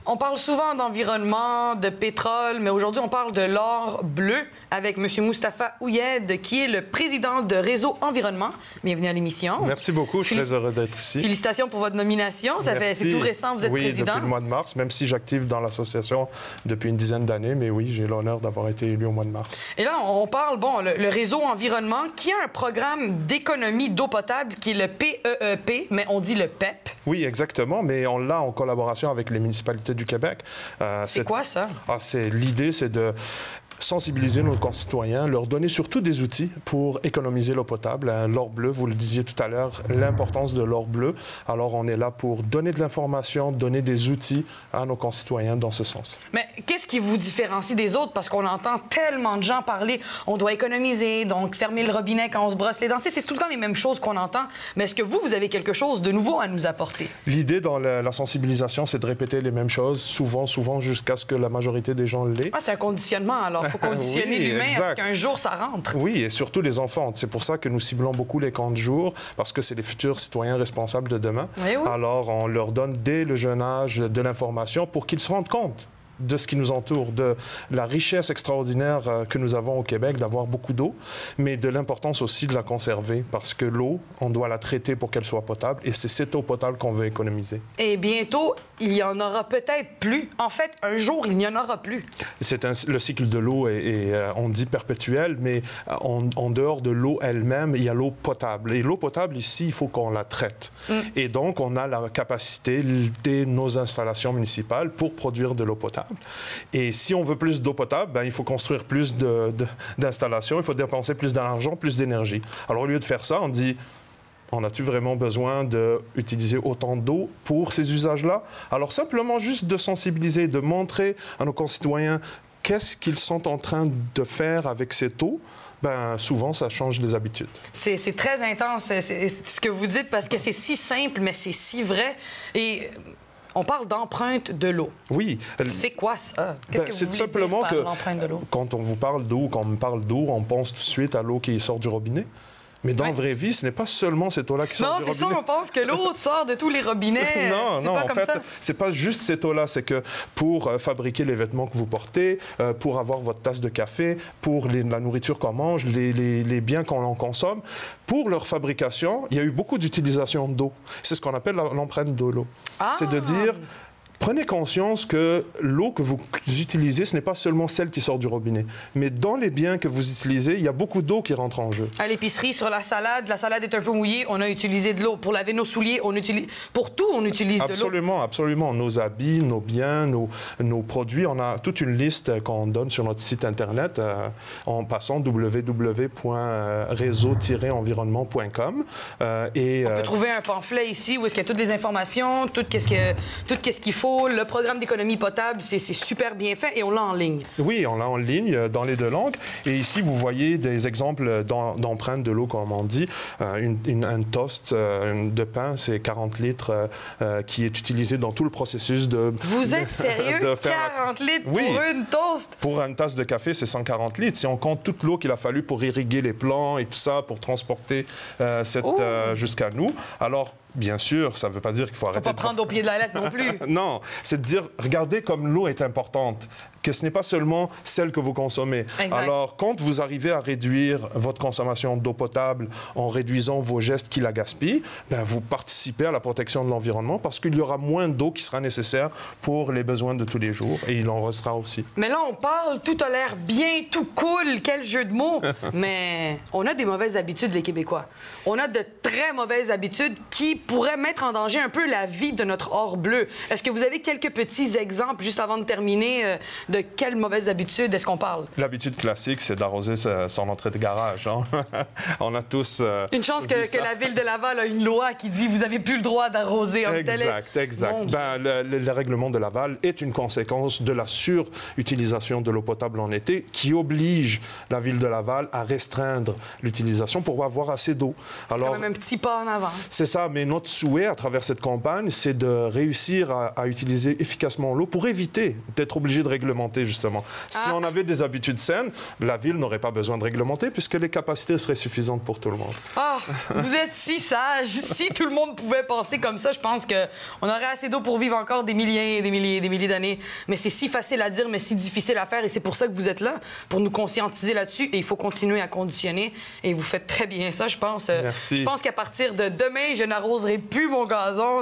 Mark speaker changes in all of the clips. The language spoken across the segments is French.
Speaker 1: On parle souvent d'environnement, de pétrole, mais aujourd'hui, on parle de l'or bleu avec M. Moustapha Ouyed, qui est le président de Réseau Environnement. Bienvenue à l'émission.
Speaker 2: Merci beaucoup, je suis très heureux d'être ici.
Speaker 1: Félicitations pour votre nomination. C'est tout récent, vous êtes président.
Speaker 2: Oui, depuis le mois de mars, même si j'active dans l'association depuis une dizaine d'années, mais oui, j'ai l'honneur d'avoir été élu au mois de mars.
Speaker 1: Et là, on parle, le Réseau Environnement, qui a un programme d'économie d'eau potable qui est le PEEP, mais on dit le PEP.
Speaker 2: Oui, exactement, mais on l'a en collaboration avec les municipalités du Québec.
Speaker 1: C'est quoi ça?
Speaker 2: L'idée, c'est de sensibiliser nos concitoyens, leur donner surtout des outils pour économiser l'eau potable. L'or bleu, vous le disiez tout à l'heure, l'importance de l'or bleu. Alors, on est là pour donner de l'information, donner des outils à nos concitoyens dans ce sens.
Speaker 1: Mais qu'est-ce qui vous différencie des autres? Parce qu'on entend tellement de gens parler, on doit économiser, donc fermer le robinet quand on se brosse les dents. C'est tout le temps les mêmes choses qu'on entend. Mais est-ce que vous avez quelque chose de nouveau à nous apporter?
Speaker 2: L'idée dans la sensibilisation, c'est de répéter les mêmes choses, souvent, jusqu'à ce que la majorité des gens l'aient.
Speaker 1: Ah, c'est un conditionnement, alors. Il faut conditionner l'humain à ce qu'un jour, ça rentre.
Speaker 2: Oui, et surtout les enfants. C'est pour ça que nous ciblons beaucoup les camps de jour, parce que c'est les futurs citoyens responsables de demain.
Speaker 1: Oui.
Speaker 2: Alors, on leur donne dès le jeune âge de l'information pour qu'ils se rendent compte de ce qui nous entoure, de la richesse extraordinaire que nous avons au Québec d'avoir beaucoup d'eau, mais de l'importance aussi de la conserver, parce que l'eau, on doit la traiter pour qu'elle soit potable, et c'est cette eau potable qu'on veut économiser.
Speaker 1: Et bientôt, il y en aura peut-être plus. En fait, un jour, il n'y en aura plus.
Speaker 2: Le cycle de l'eau est, on dit perpétuel, mais en dehors de l'eau elle-même, il y a l'eau potable. Et l'eau potable, ici, il faut qu'on la traite. Et donc, on a la capacité de nos installations municipales pour produire de l'eau potable. Et si on veut plus d'eau potable, il faut construire plus d'installations, il faut dépenser plus d'argent, plus d'énergie. Alors, au lieu de faire ça, on dit... On a-tu vraiment besoin d'utiliser autant d'eau pour ces usages-là? Alors, simplement juste de sensibiliser, de montrer à nos concitoyens qu'est-ce qu'ils sont en train de faire avec cette eau. Souvent, ça change les habitudes.
Speaker 1: C'est très intense, ce que vous dites, parce que c'est si simple, mais c'est si vrai. Et... on parle d'empreinte de l'eau.
Speaker 2: Oui.
Speaker 1: C'est quoi ça? Qu'est-ce que vous voulez
Speaker 2: simplement
Speaker 1: dire par l'empreinte de l'eau?
Speaker 2: Quand on vous parle d'eau, quand on me parle d'eau, on pense tout de suite à l'eau qui sort du robinet. Mais dans la vraie vie, ce n'est pas seulement cette eau-là qui sort du robinet.
Speaker 1: Non, c'est ça, on pense que l'eau sort de tous les robinets.
Speaker 2: Non, en fait, c'est pas juste cette eau-là. C'est que pour fabriquer les vêtements que vous portez, pour avoir votre tasse de café, pour la nourriture qu'on mange, les biens qu'on en consomme, pour leur fabrication, il y a eu beaucoup d'utilisation d'eau. C'est ce qu'on appelle l'empreinte de l'eau. C'est de dire... Prenez conscience que l'eau que vous utilisez, ce n'est pas seulement celle qui sort du robinet. Mais dans les biens que vous utilisez, il y a beaucoup d'eau qui rentre en jeu.
Speaker 1: À l'épicerie, sur la salade est un peu mouillée, on a utilisé de l'eau. Pour laver nos souliers, pour tout, on utilise de l'eau.
Speaker 2: Absolument. Nos habits, nos biens, nos produits, on a toute une liste qu'on donne sur notre site Internet en passant www.réseau-environnement.com.
Speaker 1: On peut trouver un pamphlet ici où est-ce qu'il y a toutes les informations, tout ce qu'il faut. Le programme d'économie potable, c'est super bien fait et on l'a en ligne.
Speaker 2: Oui, on l'a en ligne dans les deux langues. Et ici, vous voyez des exemples d'empreintes de l'eau, comme on dit. Un toast de pain, c'est 40 litres qui est utilisé dans tout le processus de...
Speaker 1: Vous êtes sérieux? 40 litres pour une toast?
Speaker 2: Pour une tasse de café, c'est 140 litres. Si on compte toute l'eau qu'il a fallu pour irriguer les plants et tout ça, pour transporter jusqu'à nous, alors... Bien sûr, ça ne veut pas dire qu'il faut arrêter.
Speaker 1: Faut pas prendre au pied de la lettre non plus.
Speaker 2: Non, c'est de dire, regardez comme l'eau est importante, que ce n'est pas seulement celle que vous consommez.
Speaker 1: Exact.
Speaker 2: Alors, quand vous arrivez à réduire votre consommation d'eau potable en réduisant vos gestes qui la gaspillent, vous participez à la protection de l'environnement parce qu'il y aura moins d'eau qui sera nécessaire pour les besoins de tous les jours et il en restera aussi.
Speaker 1: Mais là, on parle, tout a l'air bien, tout cool, quel jeu de mots. Mais on a des mauvaises habitudes, les Québécois. On a de très mauvaises habitudes qui pourrait mettre en danger un peu la vie de notre or bleu. Est-ce que vous avez quelques petits exemples, juste avant de terminer, de quelles mauvaises habitudes est-ce qu'on parle?
Speaker 2: L'habitude classique, c'est d'arroser son entrée de garage. Hein? On a tous...
Speaker 1: une chance que la Ville de Laval a une loi qui dit vous n'avez plus le droit d'arroser.
Speaker 2: Exact. Le règlement de Laval est une conséquence de la surutilisation de l'eau potable en été qui oblige la Ville de Laval à restreindre l'utilisation pour avoir assez d'eau.
Speaker 1: C'est quand même un petit pas en avant.
Speaker 2: C'est ça, mais notre souhait à travers cette campagne, c'est de réussir à utiliser efficacement l'eau pour éviter d'être obligé de réglementer, justement. Si on avait des habitudes saines, la ville n'aurait pas besoin de réglementer puisque les capacités seraient suffisantes pour tout le monde.
Speaker 1: Ah, vous êtes si sage. Si tout le monde pouvait penser comme ça, je pense qu'on aurait assez d'eau pour vivre encore des milliers et des milliers et des milliers d'années. Mais c'est si facile à dire, mais si difficile à faire. Et c'est pour ça que vous êtes là, pour nous conscientiser là-dessus. Et il faut continuer à conditionner. Et vous faites très bien ça, je pense.
Speaker 2: Merci.
Speaker 1: Je pense qu'à partir de demain, je n'arroserai plus mon gazon.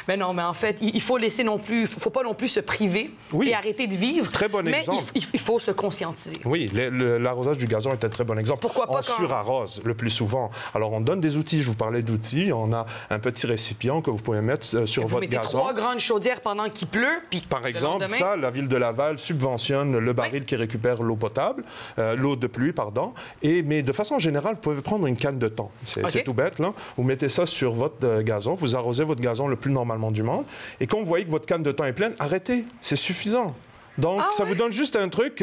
Speaker 1: Mais non, mais en fait, il faut laisser non plus... faut pas non plus se priver et arrêter de vivre.
Speaker 2: Très bon exemple.
Speaker 1: Mais il faut se conscientiser.
Speaker 2: Oui, l'arrosage du gazon est un très bon exemple.
Speaker 1: Pourquoi pas
Speaker 2: on surarrose le plus souvent. Alors, on donne des outils. Je vous parlais d'outils. On a un petit récipient que vous pouvez mettre sur votre
Speaker 1: mettez
Speaker 2: gazon.
Speaker 1: 3 grandes chaudières pendant qu'il pleut. Puis
Speaker 2: par exemple, ça, la ville de Laval subventionne le baril qui récupère l'eau potable, l'eau de pluie, pardon. Mais de façon générale, vous pouvez prendre une canne de thon. C'est tout bête, là. Vous mettez ça sur votre gazon. Vous arrosez votre gazon le plus normalement du monde. Et quand vous voyez que votre canne de thon est pleine, arrêtez. C'est suffisant. Donc, ça vous donne juste un truc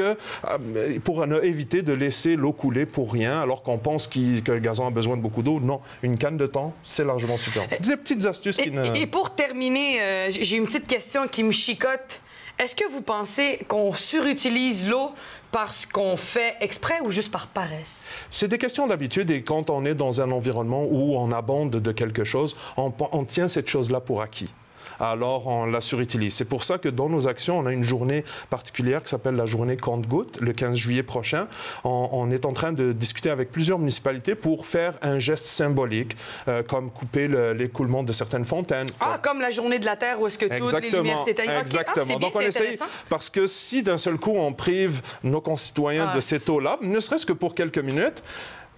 Speaker 2: pour éviter de laisser l'eau couler pour rien, alors qu'on pense que le gazon a besoin de beaucoup d'eau. Non, une canne de thon, c'est largement suffisant. Des petites astuces qui ne...
Speaker 1: Et pour terminer, j'ai une petite question qui me chicote. Est-ce que vous pensez qu'on surutilise l'eau parce qu'on fait exprès ou juste par paresse?
Speaker 2: C'est des questions d'habitude et quand on est dans un environnement où on abonde de quelque chose, on tient cette chose-là pour acquis. Alors on la surutilise. C'est pour ça que dans nos actions, on a une journée particulière qui s'appelle la journée compte-gouttes, le 15 juillet prochain. On est en train de discuter avec plusieurs municipalités pour faire un geste symbolique, comme couper l'écoulement de certaines fontaines.
Speaker 1: Comme la journée de la Terre où est-ce que toutes les lumières s'éteignent.
Speaker 2: Exactement. Donc on essaye, parce que si d'un seul coup on prive nos concitoyens de cette eau-là, ne serait-ce que pour quelques minutes,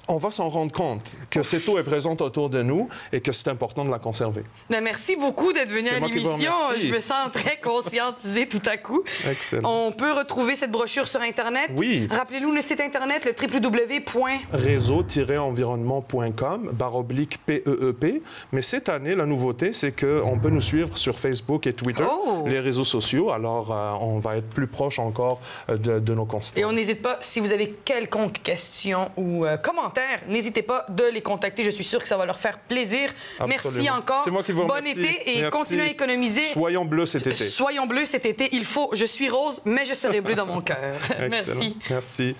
Speaker 2: on va s'en rendre compte que cette eau est présente autour de nous et que c'est important de la conserver.
Speaker 1: Bien, merci beaucoup d'être venu à l'émission. Je me sens très conscientisée tout à coup.
Speaker 2: Excellent.
Speaker 1: On peut retrouver cette brochure sur Internet.
Speaker 2: Oui.
Speaker 1: Rappelez-nous le site Internet, le
Speaker 2: www.réseau-environnement.com/PEEP. Mais cette année, la nouveauté, c'est qu'on peut nous suivre sur Facebook et Twitter, les réseaux sociaux. Alors, on va être plus proche encore de nos concitoyens.
Speaker 1: Et on n'hésite pas, si vous avez quelconque question ou commentaire, n'hésitez pas de les contacter. Je suis sûre que ça va leur faire plaisir.
Speaker 2: Absolument.
Speaker 1: Merci encore.
Speaker 2: C'est moi qui vous remercie.
Speaker 1: Bon été et continuez à économiser.
Speaker 2: Soyons bleus cet été.
Speaker 1: Soyons bleus cet été. Je suis rose, mais je serai bleue dans mon cœur. Merci.
Speaker 2: Merci.